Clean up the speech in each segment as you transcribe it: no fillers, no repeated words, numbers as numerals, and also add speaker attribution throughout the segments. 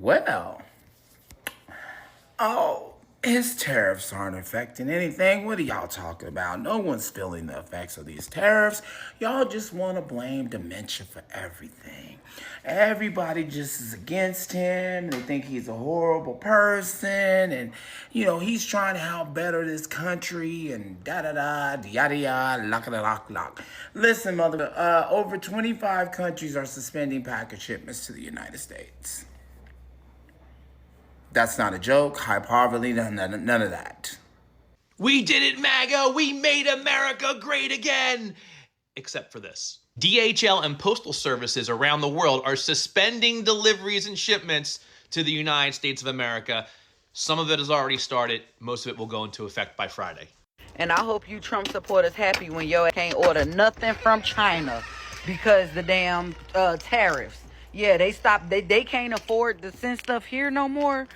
Speaker 1: Well, oh, his tariffs aren't affecting anything. What are y'all talking about? No one's feeling the effects of these tariffs. Y'all just want to blame dementia for everything. Everybody just is against him. They think he's a horrible person. And, he's trying to help better this country and da-da-da, yada-yada, lock-a-lock-lock. Listen, mother, over 25 countries are suspending package shipments to the United States. That's not a joke. High poverty, none of that.
Speaker 2: We did it, MAGA! We made America great again! Except for this. DHL and postal services around the world are suspending deliveries and shipments to the United States of America. Some of it has already started. Most of it will go into effect by Friday.
Speaker 3: And I hope you Trump supporters happy when y'all can't order nothing from China because the damn tariffs. Yeah, they stopped. They can't afford to send stuff here no more.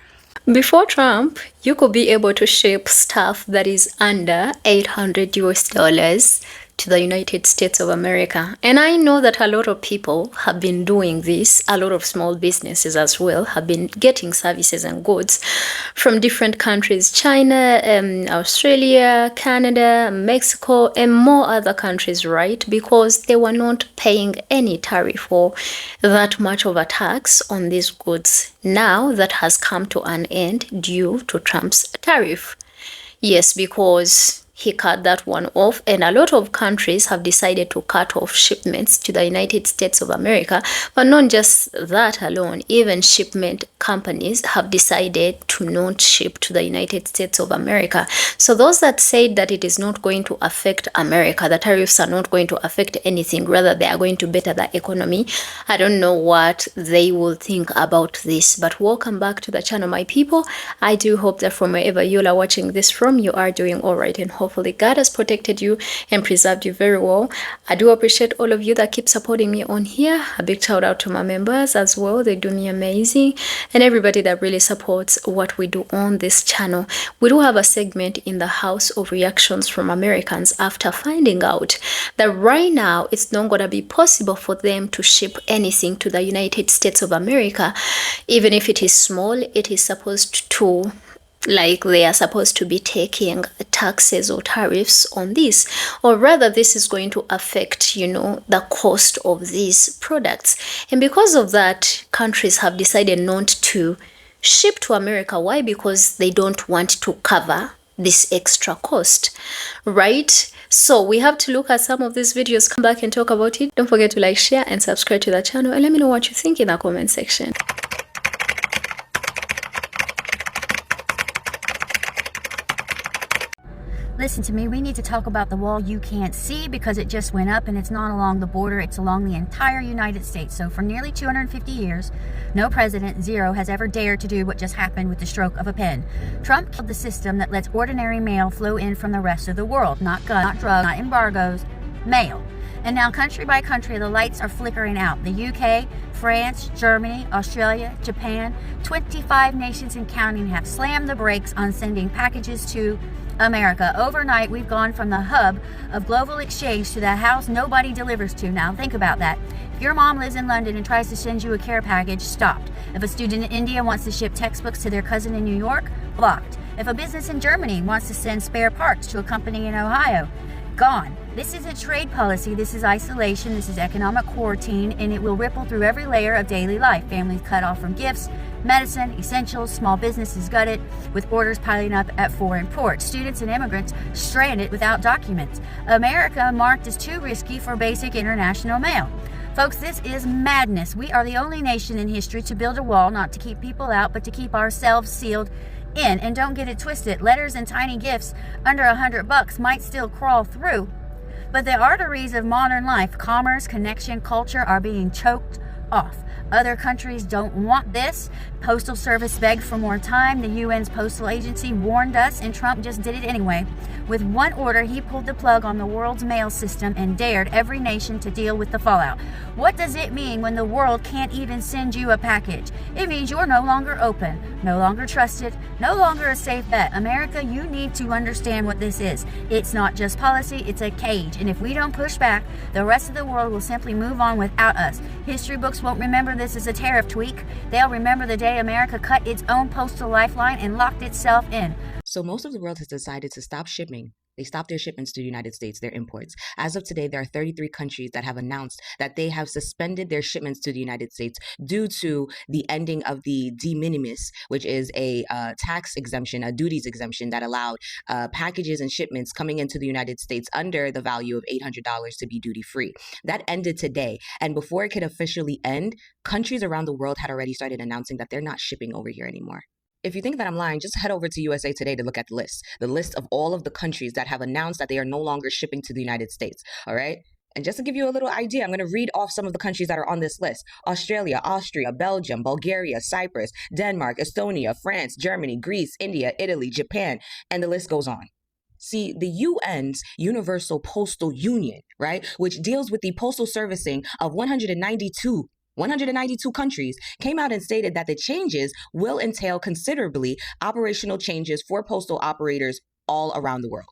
Speaker 4: Before Trump, you could be able to ship stuff that is under $800 to the United States of America. And I know that a lot of people have been doing this. A lot of small businesses as well have been getting services and goods from different countries, China, Australia, Canada, Mexico, and more other countries, right? Because they were not paying any tariff or that much of a tax on these goods. Now that has come to an end due to Trump's tariff. Yes, because he cut that one off, and a lot of countries have decided to cut off shipments to the United States of America. But not just that alone, even shipment companies have decided to not ship to the United States of America. So those that said that it is not going to affect America, the tariffs are not going to affect anything, rather they are going to better the economy, I don't know what they will think about this. But welcome back to the channel, my people. I do hope that from wherever you are watching this from, you are doing all right, and hopefully God has protected you and preserved you very well. I do appreciate all of you that keep supporting me on here. A big shout out to my members as well. They do me amazing. And everybody that really supports what we do on this channel. We do have a segment in the House of Reactions from Americans after finding out that right now it's not going to be possible for them to ship anything to the United States of America. Even if it is small, it is supposed to, like, they are supposed to be taking taxes or tariffs on this, or rather this is going to affect, the cost of these products. And because of that, countries have decided not to ship to America. Why? Because they don't want to cover this extra cost, right? So we have to look at some of these videos, come back and talk about it. Don't forget to like, share, and subscribe to the channel, and let me know what you think in the comment section.
Speaker 5: Listen to me, we need to talk about the wall you can't see, because it just went up, and it's not along the border, it's along the entire United States. So for nearly 250 years, no president, zero, has ever dared to do what just happened with the stroke of a pen. Trump killed the system that lets ordinary mail flow in from the rest of the world. Not guns, not drugs, not embargoes, mail. And now country by country, the lights are flickering out. The UK, France, Germany, Australia, Japan, 25 nations and counting have slammed the brakes on sending packages to America. Overnight, we've gone from the hub of global exchange to the house nobody delivers to. Now, think about that. If your mom lives in London and tries to send you a care package, stopped. If a student in India wants to ship textbooks to their cousin in New York, blocked. If a business in Germany wants to send spare parts to a company in Ohio, gone. This isn't trade policy, this is isolation, this is economic quarantine, and it will ripple through every layer of daily life. Families cut off from gifts, medicine, essentials, small businesses gutted, with orders piling up at foreign ports. Students and immigrants stranded without documents. America marked as too risky for basic international mail. Folks, this is madness. We are the only nation in history to build a wall, not to keep people out, but to keep ourselves sealed in. And don't get it twisted, letters and tiny gifts under $100 might still crawl through, but the arteries of modern life, commerce, connection, culture, are being choked off. Other countries don't want this. Postal Service begged for more time. The UN's postal agency warned us, and Trump just did it anyway. With one order, he pulled the plug on the world's mail system and dared every nation to deal with the fallout. What does it mean when the world can't even send you a package? It means you're no longer open, no longer trusted, no longer a safe bet. America, you need to understand what this is. It's not just policy, it's a cage. And if we don't push back, the rest of the world will simply move on without us. History books won't remember this as a tariff tweak. They'll remember the day America cut its own postal lifeline and locked itself in.
Speaker 6: So most of the world has decided to stop shipping. They stopped their shipments to the United States, their imports. As of today, there are 33 countries that have announced that they have suspended their shipments to the United States due to the ending of the de minimis, which is a tax exemption, a duties exemption that allowed packages and shipments coming into the United States under the value of $800 to be duty free. That ended today. And before it could officially end, countries around the world had already started announcing that they're not shipping over here anymore. If you think that I'm lying, just head over to USA Today to look at the list of all of the countries that have announced that they are no longer shipping to the United States, all right? And just to give you a little idea, I'm going to read off some of the countries that are on this list. Australia, Austria, Belgium, Bulgaria, Cyprus, Denmark, Estonia, France, Germany, Greece, India, Italy, Japan, and the list goes on. See, the UN's Universal Postal Union, right, which deals with the postal servicing of 192 countries, came out and stated that the changes will entail considerably operational changes for postal operators all around the world.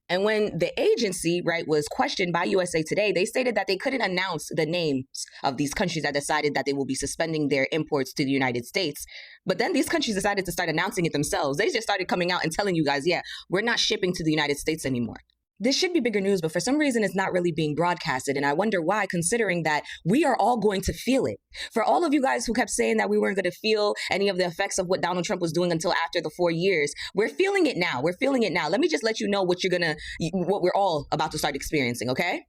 Speaker 6: And when the agency, right, was questioned by USA Today, they stated that they couldn't announce the names of these countries that decided that they will be suspending their imports to the United States. But then these countries decided to start announcing it themselves. They just started coming out and telling you guys, yeah, we're not shipping to the United States anymore. This should be bigger news, but for some reason it's not really being broadcasted. And I wonder why, considering that we are all going to feel it. For all of you guys who kept saying that we weren't going to feel any of the effects of what Donald Trump was doing until after the 4 years, we're feeling it now. We're feeling it now. Let me just let you know what we're all about to start experiencing, okay?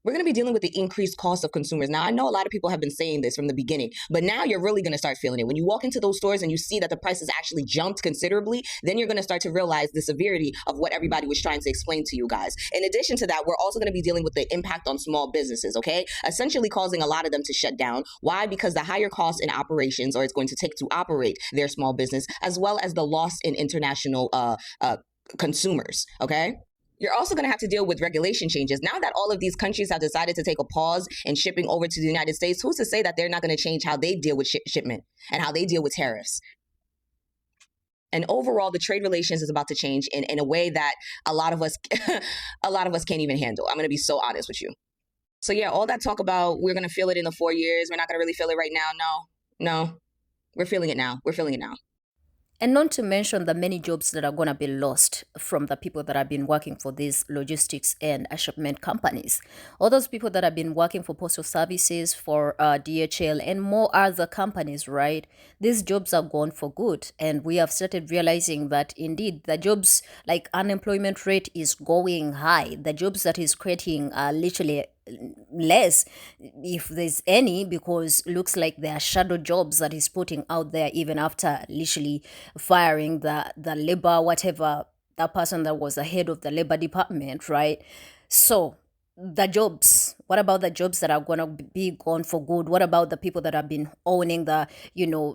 Speaker 6: We're going to be dealing with the increased cost of consumers. Now, I know a lot of people have been saying this from the beginning, but now you're really going to start feeling it. When you walk into those stores and you see that the prices actually jumped considerably, then you're going to start to realize the severity of what everybody was trying to explain to you guys. In addition to that, we're also going to be dealing with the impact on small businesses, okay? Essentially causing a lot of them to shut down. Why? Because the higher cost in operations, or it's going to take to operate their small business, as well as the loss in international consumers, okay? You're also going to have to deal with regulation changes. Now that all of these countries have decided to take a pause in shipping over to the United States, who's to say that they're not going to change how they deal with shipment and how they deal with tariffs? And overall, the trade relations is about to change in a way that a lot of us can't even handle. I'm going to be so honest with you. So yeah, all that talk about we're going to feel it in the 4 years, we're not going to really feel it right now. No, we're feeling it now. We're feeling it now.
Speaker 4: And not to mention the many jobs that are going to be lost from the people that have been working for these logistics and shipment companies. All those people that have been working for postal services, for DHL and more other companies, right? These jobs are gone for good. And we have started realizing that indeed the jobs, like unemployment rate is going high. The jobs that is creating are literally less, if there's any, because looks like there are shadow jobs that is putting out there even after literally firing the labor, whatever, that person that was the head of the labor department, right? So the jobs, what about the jobs that are going to be gone for good? What about the people that have been owning the,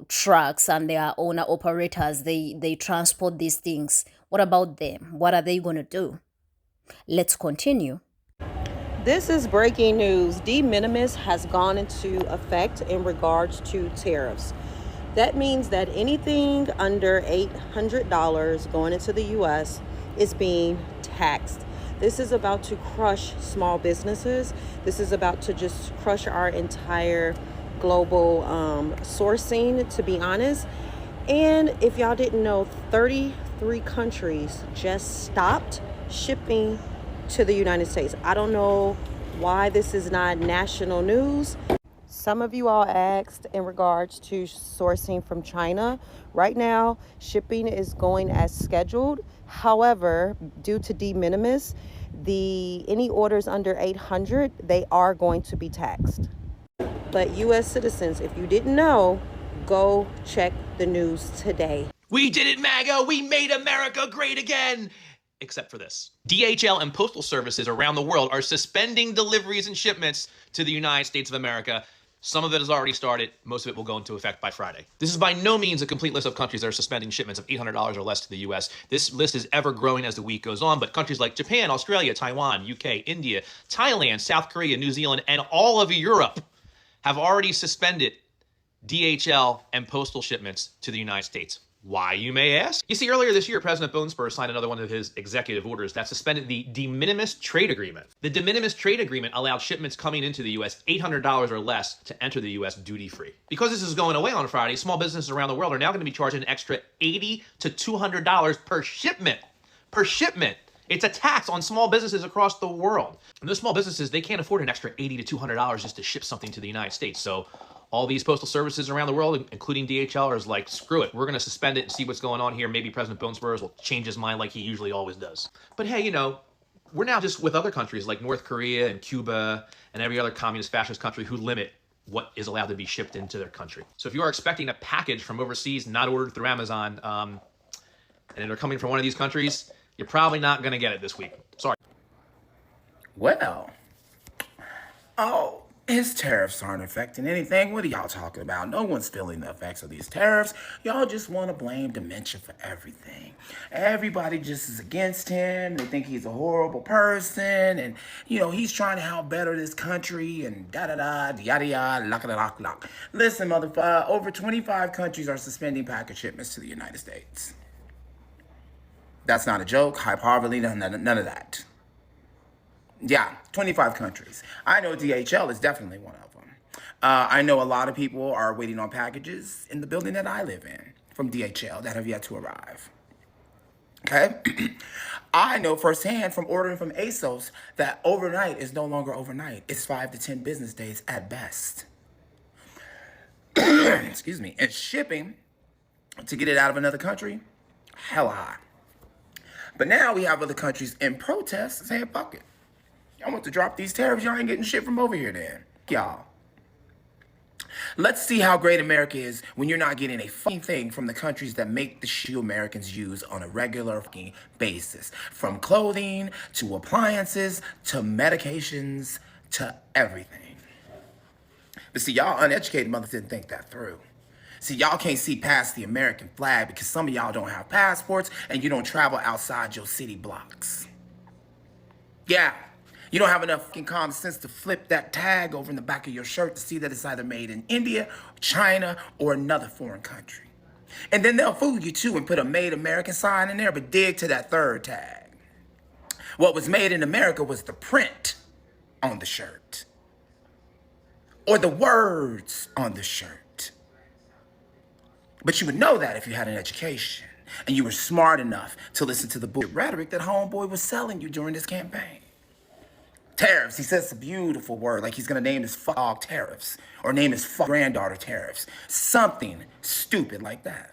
Speaker 4: trucks and they are owner operators, they transport these things? What about them? What are they going to do? Let's continue.
Speaker 7: This is breaking news. De minimis has gone into effect in regards to tariffs. That means that anything under $800 going into the U.S. is being taxed. This is about to crush small businesses. This is about to just crush our entire global sourcing, to be honest. And if y'all didn't know, 33 countries just stopped shipping to the United States. I don't know why this is not national news. Some of you all asked in regards to sourcing from China. Right now, shipping is going as scheduled. However, due to de minimis, any orders under 800, they are going to be taxed. But U.S. citizens, if you didn't know, go check the news today.
Speaker 2: We did it, MAGA! We made America great again! Except for this. DHL and postal services around the world are suspending deliveries and shipments to the United States of America. Some of it has already started. Most of it will go into effect by Friday. This is by no means a complete list of countries that are suspending shipments of $800 or less to the U.S. This list is ever growing as the week goes on, but countries like Japan, Australia, Taiwan, UK, India, Thailand, South Korea, New Zealand, and all of Europe have already suspended DHL and postal shipments to the United States. Why, you may ask? You see, earlier this year, President Bonespur signed another one of his executive orders that suspended the de minimis trade agreement. The de minimis trade agreement allowed shipments coming into the U.S. $800 or less to enter the U.S. duty-free. Because this is going away on Friday, small businesses around the world are now going to be charged an extra $80 to $200 per shipment. Per shipment! It's a tax on small businesses across the world. And those small businesses, they can't afford an extra $80 to $200 just to ship something to the United States. So all these postal services around the world, including DHL, are like, screw it. We're going to suspend it and see what's going on here. Maybe President Bonespur will change his mind like he usually always does. But hey, you know, we're now just with other countries like North Korea and Cuba and every other communist fascist country who limit what is allowed to be shipped into their country. So if you are expecting a package from overseas not ordered through Amazon, and they're coming from one of these countries, you're probably not going to get it this week. Sorry.
Speaker 1: Well, his tariffs aren't affecting anything. What are y'all talking about? No one's feeling the effects of these tariffs. Y'all just want to blame dementia for everything. Everybody just is against him. They think he's a horrible person. And, you know, he's trying to help better this country and da-da-da, yada-yada, lock-a-lock-lock. Listen, motherfucker, over 25 countries are suspending package shipments to the United States. That's not a joke. Hyperbole, none of that. Yeah, 25 countries. I know DHL is definitely one of them. I know a lot of people are waiting on packages in the building that I live in from DHL that have yet to arrive. Okay? I know firsthand from ordering from ASOS that overnight is no longer overnight. It's 5 to 10 business days at best. Excuse me. And shipping to get it out of another country, hella high. But now we have other countries in protest saying, fuck it. I want to drop these tariffs. Y'all ain't getting shit from over here then. Y'all. Let's see how great America is when you're not getting a fucking thing from the countries that make the shit Americans use on a regular fucking basis. From clothing, to appliances, to medications, to everything. But see, y'all uneducated mothers didn't think that through. See, y'all can't see past the American flag because some of y'all don't have passports and you don't travel outside your city blocks. Yeah. You don't have enough fucking common sense to flip that tag over in the back of your shirt to see that it's either made in India, China, or another foreign country. And then they'll fool you too and put a made American sign in there, but dig to that third tag. What was made in America was the print on the shirt. Or the words on the shirt. But you would know that if you had an education and you were smart enough to listen to the bullshit rhetoric that homeboy was selling you during this campaign. Tariffs, he says a beautiful word, like he's gonna name his dog Tariffs, or name his granddaughter Tariffs. Something stupid like that.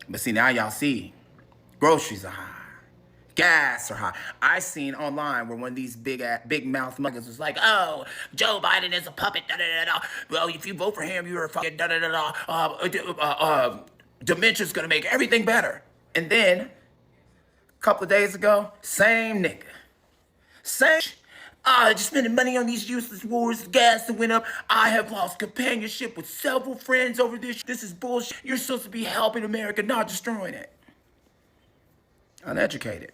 Speaker 1: But see, now y'all see, groceries are high. Gas are high. I seen online where one of these big mouth muggers was like, oh, Joe Biden is a puppet, da-da-da-da. Well, if you vote for him, you're a fucking da-da-da-da. Dementia's gonna make everything better. And then, a couple of days ago, same nigga. Same. Just spending money on these useless wars, the gas that went up. I have lost companionship with several friends over this. This is bullshit. You're supposed to be helping America, not destroying it. Uneducated.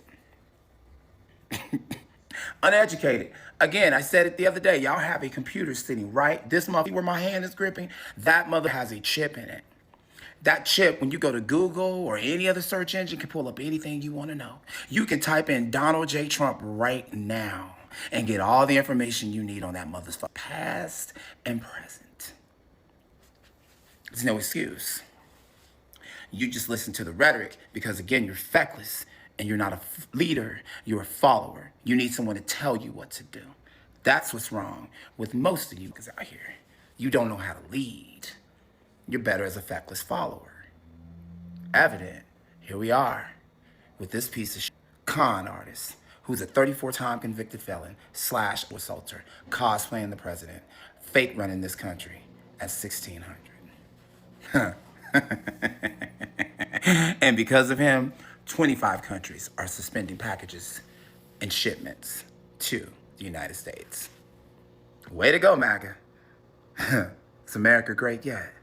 Speaker 1: Uneducated. Again, I said it the other day. Y'all have a computer sitting right this motherfucker where my hand is gripping. That mother has a chip in it. That chip, when you go to Google or any other search engine, can pull up anything you want to know. You can type in Donald J. Trump right now and get all the information you need on that mother's past and present. There's no excuse. You just listen to the rhetoric because, again, you're feckless and you're not a leader, you're a follower. You need someone to tell you what to do. That's what's wrong with most of you out here. You don't know how to lead. You're better as a feckless follower. Evident. Here we are with this piece of con artist who's a 34-time convicted felon / assaulter, cosplaying the president, fake running this country at 1600. And because of him, 25 countries are suspending packages and shipments to the United States. Way to go, MAGA. Is America great yet?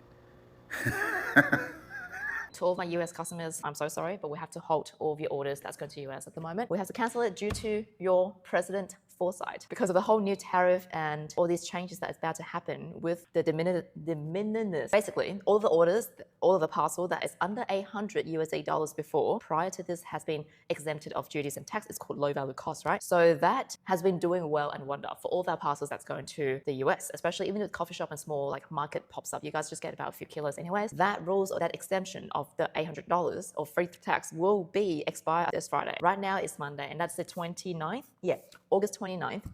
Speaker 8: To all of my US customers, I'm so sorry, but we have to halt all of your orders that's going to US at the moment. We have to cancel it due to your president foresight because of the whole new tariff and all these changes that is about to happen with the de minimis. Basically, all of the orders, all of the parcel that is under $800 before, prior to this, has been exempted of duties and tax. It's called low value cost, right? So that has been doing well and wonder for all of our parcels that's going to the US, especially even with coffee shop and small like market pops up. You guys just get about a few kilos anyways. That rules or that exemption of the $800 or free tax will be expired this Friday. Right now it's Monday, and that's the 29th. Yeah, August 29th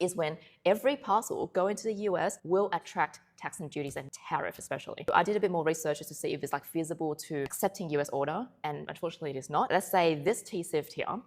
Speaker 8: is when every parcel going to the US will attract tax and duties and tariff especially. I did a bit more research just to see if it's like feasible to accepting US order, and unfortunately it is not. Let's say this T-Sift here,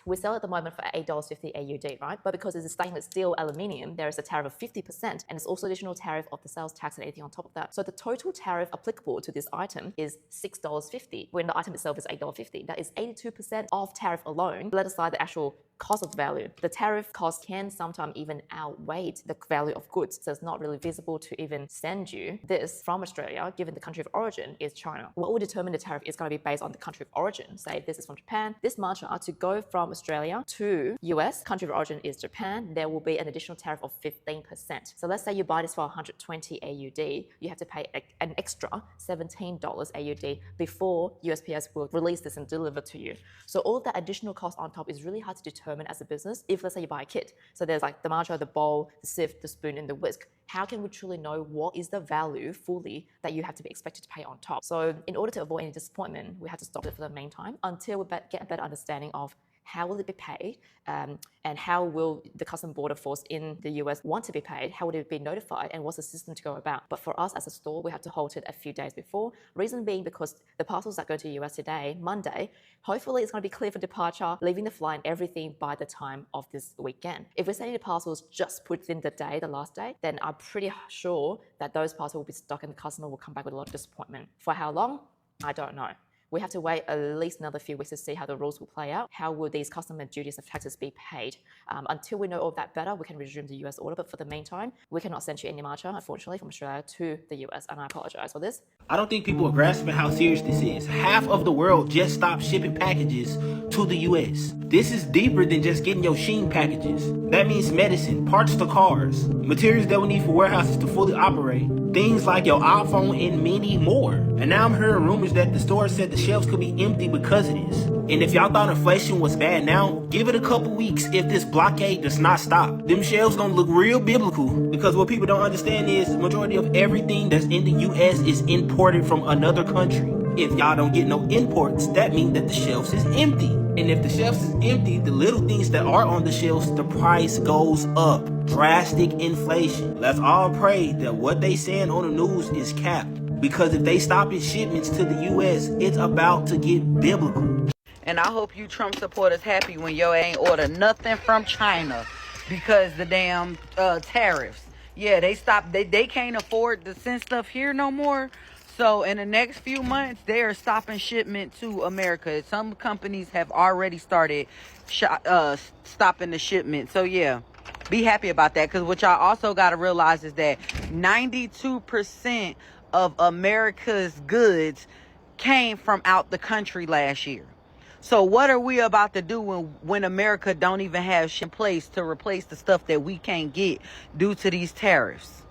Speaker 8: we sell at the moment for $8.50 AUD, right? But because it's a stainless steel aluminium, there is a tariff of 50%, and it's also additional tariff of the sales tax and anything on top of that. So the total tariff applicable to this item is $6.50, when the item itself is $8.50. That is 82% of tariff alone. Let aside the actual cost of the value. The tariff cost can sometimes even outweigh the value of goods. So it's not really feasible to even send you this from Australia, given the country of origin is China. What will determine the tariff is going to be based on the country of origin. Say this is from Japan, this matcha to go from Australia to US, country of origin is Japan, there will be an additional tariff of 15%. So let's say you buy this for 120 AUD, you have to pay an extra $17 AUD before USPS will release this and deliver to you. So all of that additional cost on top is really hard to determine as a business if, let's say, you buy a kit. So there's like the matcha, the bowl, the sift, the spoon, and the whisk. How can we truly know what is the value fully that you have to be expected to pay on top? So in order to avoid any disappointment, we have to stop it for the meantime until we get a better understanding of how will it be paid, and how will the Custom Border Force in the US want to be paid, how would it be notified, and what's the system to go about. But for us as a store, we have to halt it a few days before. Reason being because the parcels that go to the US today, Monday, hopefully it's going to be clear for departure, leaving the flight and everything by the time of this weekend. If we're sending the parcels just within the day, the last day, then I'm pretty sure that those parcels will be stuck and the customer will come back with a lot of disappointment. For how long? I don't know. We have to wait at least another few weeks to see how the rules will play out. How will these customs and duties and taxes be paid? Until we know all that better, we can resume the US order. But for the meantime, we cannot send you any matcha, unfortunately, from Australia to the US. And I apologize for this.
Speaker 1: I don't think people are grasping how serious this is. Half of the world just stopped shipping packages to the US. This is deeper than just getting your Sheen packages. That means medicine, parts to cars, materials that we need for warehouses to fully operate, things like your iPhone and many more. And now I'm hearing rumors that the store said the shelves could be empty because of this. And if y'all thought inflation was bad now, give it a couple weeks if this blockade does not stop. Them shelves gonna look real biblical, because what people don't understand is the majority of everything that's in the US is imported from another country. If y'all don't get no imports, that means that the shelves is empty. And if the shelves is empty, the little things that are on the shelves, the price goes up. Drastic inflation. Let's all pray that what they saying on the news is capped. Because if they stop its shipments to the US, it's about to get biblical.
Speaker 3: And I hope you Trump supporters happy when yo ain't order nothing from China because the damn tariffs. Yeah, they can't afford to send stuff here no more. So in the next few months, they are stopping shipment to America. Some companies have already started stopping the shipment. So yeah, be happy about that, because what y'all also got to realize is that 92% of America's goods came from out the country last year. So what are we about to do when America don't even have shit in place to replace the stuff that we can't get due to these tariffs?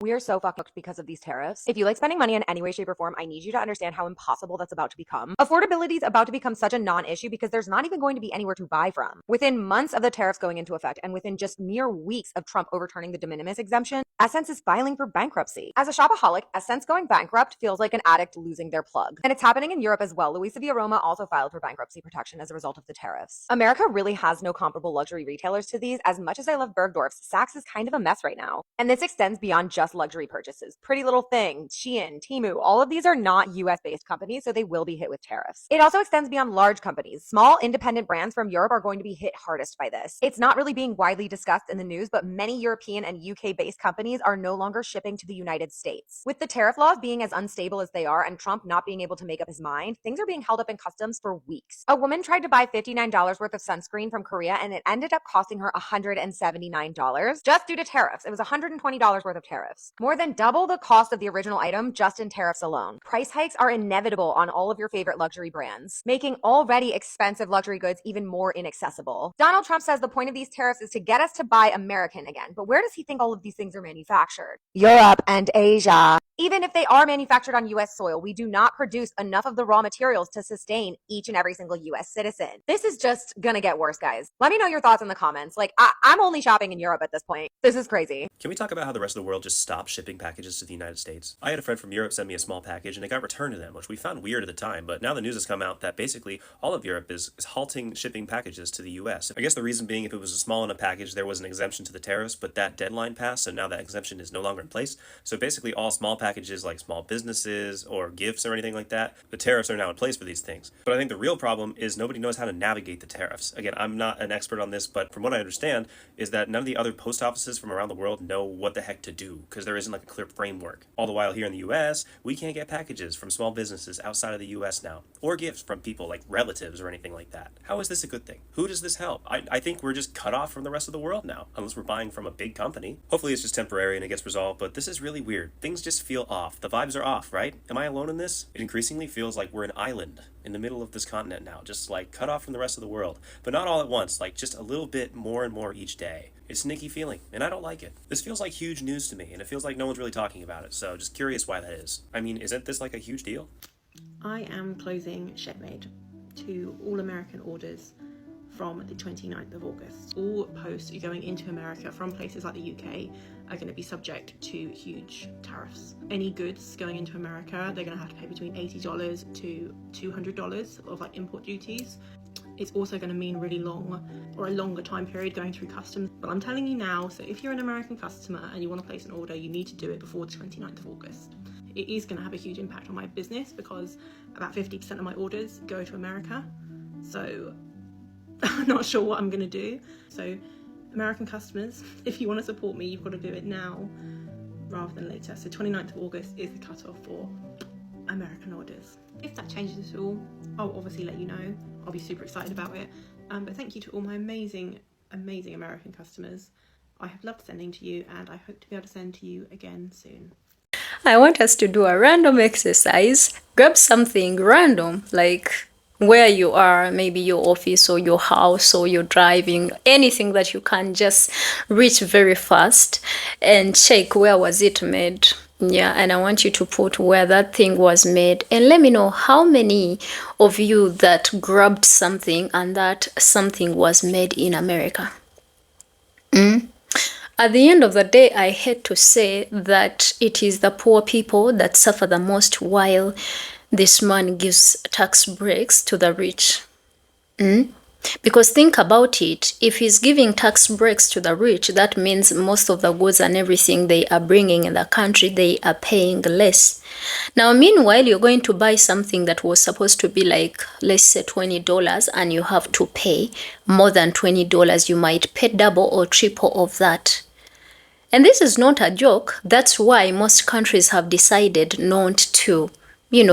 Speaker 9: We are so fucked because of these tariffs. If you like spending money in any way, shape, or form, I need you to understand how impossible that's about to become. Affordability is about to become such a non-issue because there's not even going to be anywhere to buy from. Within months of the tariffs going into effect, and within just mere weeks of Trump overturning the de minimis exemption, Essence is filing for bankruptcy. As a shopaholic, Essence going bankrupt feels like an addict losing their plug. And it's happening in Europe as well. Luisa Via Roma also filed for bankruptcy protection as a result of the tariffs. America really has no comparable luxury retailers to these. As much as I love Bergdorf's, Saks is kind of a mess right now. And this extends beyond just luxury purchases. Pretty Little Thing, Shein, Temu, all of these are not US-based companies, so they will be hit with tariffs. It also extends beyond large companies. Small independent brands from Europe are going to be hit hardest by this. It's not really being widely discussed in the news, but many European and UK-based companies are no longer shipping to the United States. With the tariff laws being as unstable as they are and Trump not being able to make up his mind, things are being held up in customs for weeks. A woman tried to buy $59 worth of sunscreen from Korea and it ended up costing her $179 just due to tariffs. It was $120 worth of tariffs. tariffs. More than double the cost of the original item just in tariffs alone. Price hikes are inevitable on all of your favorite luxury brands, making already expensive luxury goods even more inaccessible. Donald Trump says the point of these tariffs is to get us to buy American again, but where does he think all of these things are manufactured? Europe and Asia. Even if they are manufactured on US soil, we do not produce enough of the raw materials to sustain each and every single US citizen. This is just gonna get worse, guys. Let me know your thoughts in the comments. Like, I'm only shopping in Europe at this point. This is crazy.
Speaker 10: Can we talk about how the rest of the world just stopped shipping packages to the United States? I had a friend from Europe send me a small package and it got returned to them, which we found weird at the time, but now the news has come out that basically all of Europe is halting shipping packages to the US. I guess the reason being if it was a small enough package, there was an exemption to the tariffs, but that deadline passed, so now that exemption is no longer in place. So basically all small packages like small businesses or gifts or anything like that, the tariffs are now in place for these things. But I think the real problem is nobody knows how to navigate the tariffs. Again, I'm not an expert on this, but from what I understand is that none of the other post offices from around the world know what the heck to do because there isn't like a clear framework. All the while here in the US, we can't get packages from small businesses outside of the US now, or gifts from people like relatives or anything like that. How is this a good thing? Who does this help? I think we're just cut off from the rest of the world now, unless we're buying from a big company. Hopefully it's just temporary and it gets resolved, but this is really weird. Things just feel off. The vibes are off, right? Am I alone in this? It increasingly feels like we're an island in the middle of this continent now, just like cut off from the rest of the world, but not all at once, like just a little bit more and more each day. It's an icky feeling, and I don't like it. This feels like huge news to me, and it feels like no one's really talking about it, so just curious why that is. I mean, isn't this like a huge deal?
Speaker 11: I am closing Shipmate to all American orders from the 29th of August. All posts going into America from places like the UK are going to be subject to huge tariffs. Any goods going into America, they're going to have to pay between $80 to $200 of like import duties. It's also going to mean really long or a longer time period going through customs. But I'm telling you now, so if you're an American customer and you want to place an order, you need to do it before the 29th of August. It is going to have a huge impact on my business because about 50% of my orders go to America. So I'm not sure what I'm going to do. So American customers, if you want to support me, you've got to do it now rather than later. So 29th of August is the cutoff for American orders. If that changes at all, I'll obviously let you know. I'll be super excited about it. But thank you to all my amazing American customers. I have loved sending to you and I hope to be able to send to you again soon.
Speaker 4: I want us to do a random exercise. Grab something random, like where you are, maybe your office or your house or you're driving, anything that you can just reach very fast and check where was it made. Yeah, and I want you to put where that thing was made and let me know how many of you that grabbed something and that something was made in America. At the end of the day, I hate to say that it is the poor people that suffer the most while this man gives tax breaks to the rich. Because think about it, if he's giving tax breaks to the rich, that means most of the goods and everything they are bringing in the country, they are paying less. Now, meanwhile, you're going to buy something that was supposed to be like, let's say $20, and you have to pay more than $20. You might pay double or triple of that. And this is not a joke. That's why most countries have decided not to,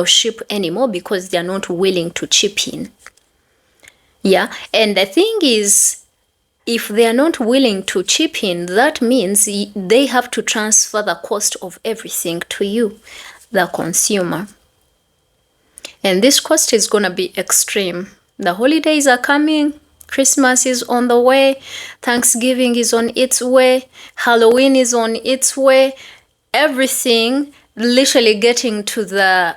Speaker 4: ship anymore because they're not willing to chip in. Yeah, and the thing is, if they are not willing to chip in, that means they have to transfer the cost of everything to you, the consumer. And this cost is going to be extreme. The holidays are coming. Christmas is on the way. Thanksgiving is on its way. Halloween is on its way. Everything literally getting to the,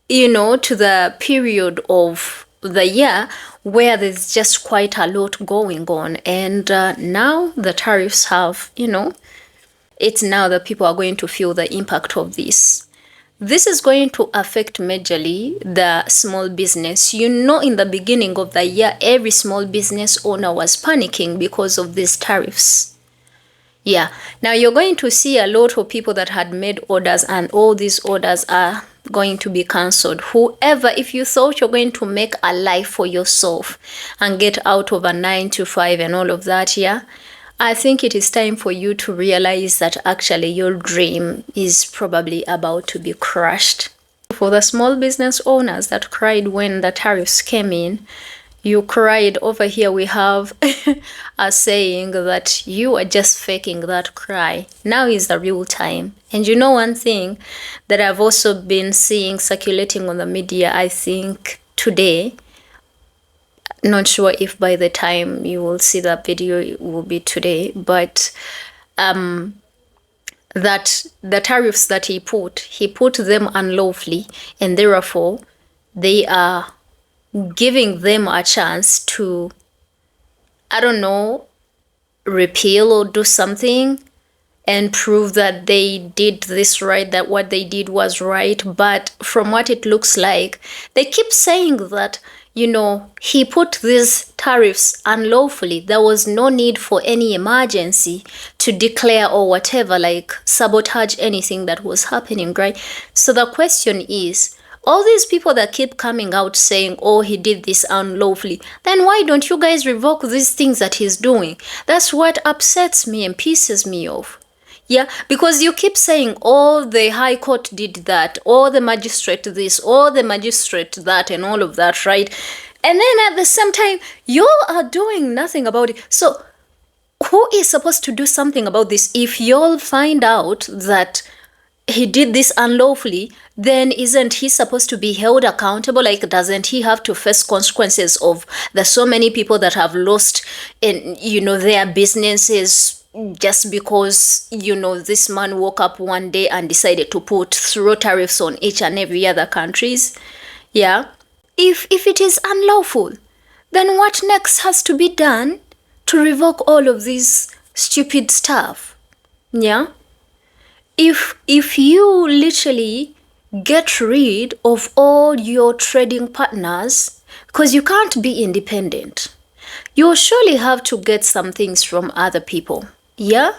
Speaker 4: to the period of the year where there's just quite a lot going on. And now the tariffs have, it's now that people are going to feel the impact of this. This is going to affect majorly the small business. In the beginning of the year, every small business owner was panicking because of these tariffs. Yeah, now you're going to see a lot of people that had made orders and all these orders are going to be cancelled. Whoever, if you thought you're going to make a life for yourself and get out of a 9 to 5 and all of that, yeah, I think it is time for you to realize that actually your dream is probably about to be crushed. For the small business owners that cried when the tariffs came in, You cried. Over here we have a saying that you are just faking that cry. Now is the real time. And you know one thing that I've also been seeing circulating on the media, I think today, not sure if by the time you will see that video it will be today, but that the tariffs that he put them unlawfully, and therefore they are giving them a chance to, I don't know, repeal or do something and prove that they did this right, that what they did was right. But from what it looks like, they keep saying that, you know, he put these tariffs unlawfully. There was no need for any emergency to declare or whatever, like sabotage anything that was happening, right? So the question is, all these people that keep coming out saying, oh, he did this unlawfully, then why don't you guys revoke these things that he's doing? That's what upsets me and pisses me off. Yeah, because you keep saying, oh, the High Court did that, or the magistrate this, or the magistrate that, and all of that, right? And then at the same time, you are doing nothing about it. So who is supposed to do something about this? If you'll find out that he did this unlawfully, then isn't he supposed to be held accountable? Like, doesn't he have to face consequences of the so many people that have lost in, you know, their businesses just because, you know, this man woke up one day and decided to put throw tariffs on each and every other countries? Yeah. If it is unlawful, then what next has to be done to revoke all of this stupid stuff? Yeah. If you literally get rid of all your trading partners, because you can't be independent, you'll surely have to get some things from other people. Yeah?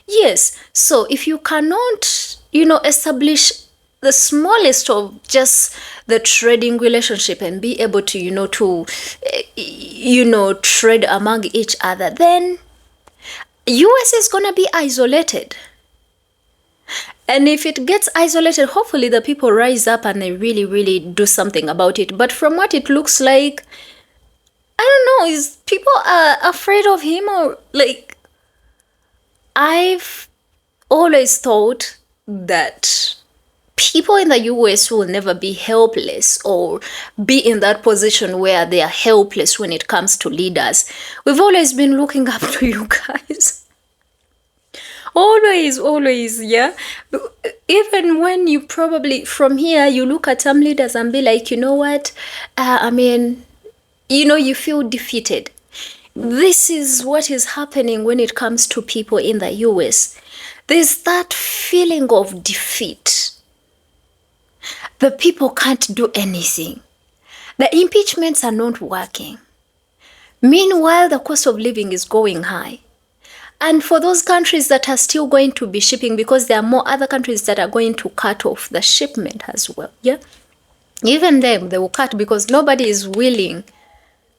Speaker 4: Yes. So if you cannot, you know, establish the smallest of just the trading relationship and be able to, trade among each other, then US is gonna be isolated. And if it gets isolated, hopefully the people rise up and they really, really do something about it. But from what it looks like, I don't know, is people are afraid of him, or like, I've always thought that people in the US will never be helpless or be in that position where they are helpless when it comes to leaders. We've always been looking up to you guys. Always, yeah. Even when you probably, from here, you look at some leaders and be like, you know what? You feel defeated. This is what is happening when it comes to people in the US. There's that feeling of defeat. The people can't do anything. The impeachments are not working. Meanwhile, the cost of living is going high. And for those countries that are still going to be shipping, because there are more other countries that are going to cut off the shipment as well, yeah? Even them, they will cut because nobody is willing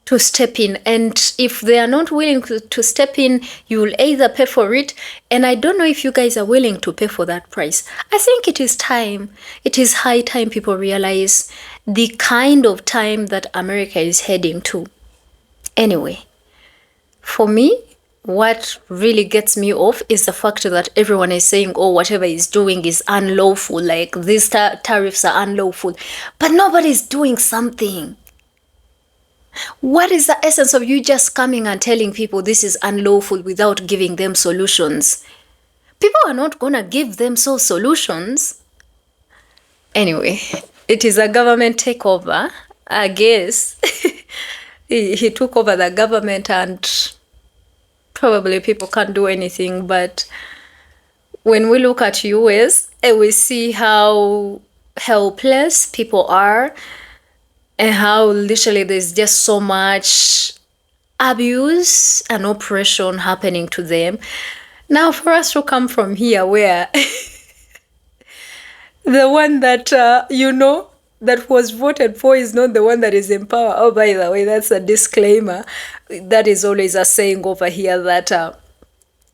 Speaker 4: to step in. And if they are not willing to step in, you will either pay for it. And I don't know if you guys are willing to pay for that price. I think it is time. It is high time people realize the kind of time that America is heading to. Anyway, for me, what really gets me off is the fact that everyone is saying, oh, whatever he's doing is unlawful, like these tariffs are unlawful, but nobody's doing something. What is the essence of you just coming and telling people this is unlawful without giving them solutions? People are not gonna give them solutions. Anyway, it is a government takeover, I guess. he took over the government and probably people can't do anything. But when we look at US, we see how helpless people are and how literally there's just so much abuse and oppression happening to them. Now, for us to come from here where the one that, that was voted for is not the one that is in power. Oh, by the way, that's a disclaimer. That is always a saying over here that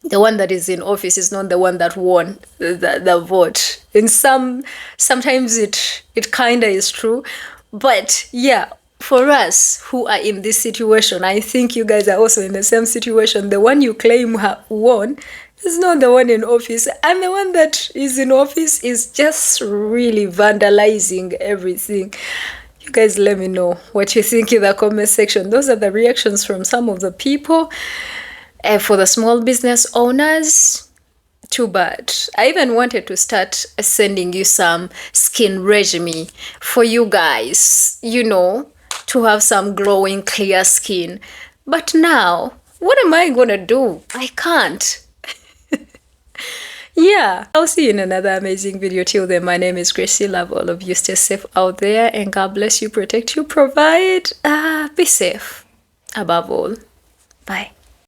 Speaker 4: the one that is in office is not the one that won the vote. And sometimes it kind of is true. But yeah, for us who are in this situation, I think you guys are also in the same situation. The one you claim won is not the one in office, and the one that is in office is just really vandalizing everything. You guys let me know what you think in the comment section. Those are the reactions from some of the people. For the small business owners, too bad. I even wanted to start sending you some skin regime for you guys, you know, to have some glowing clear skin. But now, what am I gonna do? I can't. Yeah, I'll see you in another amazing video. Till then, my name is Gracie. Love all of you. Stay safe out there, and God bless you, protect you, provide. Be safe above all. Bye.